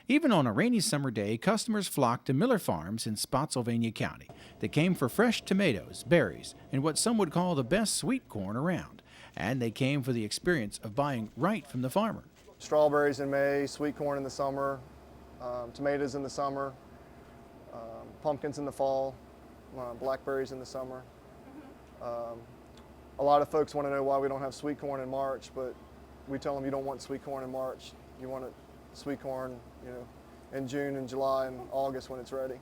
Even on a rainy summer day, customers flocked to Miller Farms in Spotsylvania County. They came for fresh tomatoes, berries, and what some would call the best sweet corn around. And they came for the experience of buying right from the farmer. Strawberries in May, sweet corn in the summer, tomatoes in the summer, pumpkins in the fall, blackberries in the summer. A lot of folks want to know why we don't have sweet corn in March, but we tell them you don't want sweet corn in March. You want sweet corn, in June and July and August when it's ready.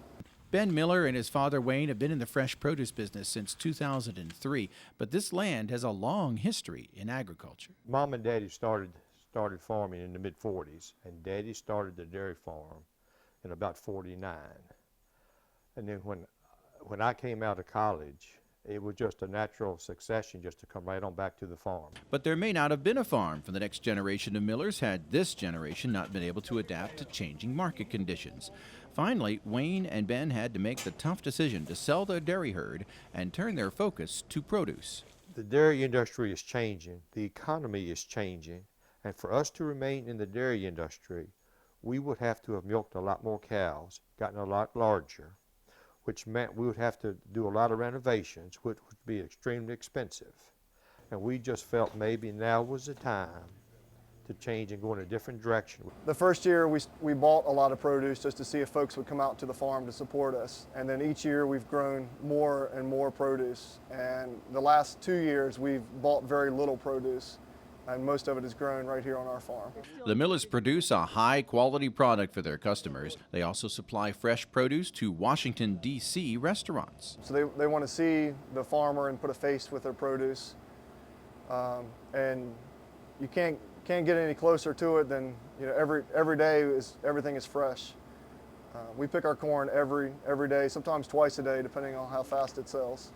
Ben Miller and his father Wayne have been in the fresh produce business since 2003, but this land has a long history in agriculture. Mom and Daddy started farming in the mid-40s, and Daddy started the dairy farm in about 49. And then when I came out of college, it was just a natural succession just to come right on back to the farm. But there may not have been a farm for the next generation of Millers had this generation not been able to adapt to changing market conditions. Finally, Wayne and Ben had to make the tough decision to sell their dairy herd and turn their focus to produce. The dairy industry is changing, the economy is changing, and for us to remain in the dairy industry, we would have to have milked a lot more cows, gotten a lot larger, which meant we would have to do a lot of renovations, which would be extremely expensive. And we just felt maybe now was the time to change and go in a different direction. The first year we bought a lot of produce just to see if folks would come out to the farm to support us. And then each year we've grown more and more produce. And the last 2 years we've bought very little produce, and most of it is grown right here on our farm. The Millers produce a high-quality product for their customers. They also supply fresh produce to Washington, D.C. restaurants. So they want to see the farmer and put a face with their produce. And you can't get any closer to it than every day everything is fresh. We pick our corn every day, sometimes twice a day, depending on how fast it sells.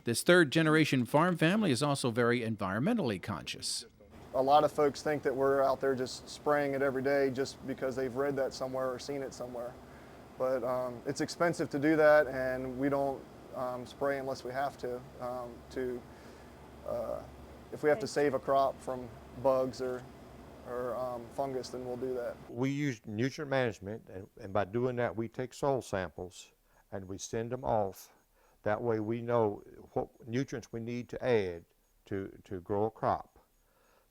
This third-generation farm family is also very environmentally conscious. A lot of folks think that we're out there just spraying it every day just because they've read that somewhere or seen it somewhere. But it's expensive to do that, and we don't spray unless we have to. If we have to save a crop from bugs or fungus, then we'll do that. We use nutrient management, and by doing that, we take soil samples and we send them off. That way we know what nutrients we need to add to grow a crop.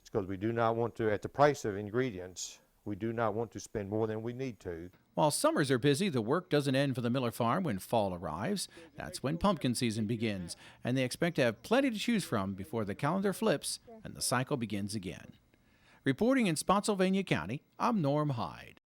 It's because we do not want to, at the price of ingredients, we do not want to spend more than we need to. While summers are busy, the work doesn't end for the Miller farm when fall arrives. That's when pumpkin season begins, and they expect to have plenty to choose from before the calendar flips and the cycle begins again. Reporting in Spotsylvania County, I'm Norm Hyde.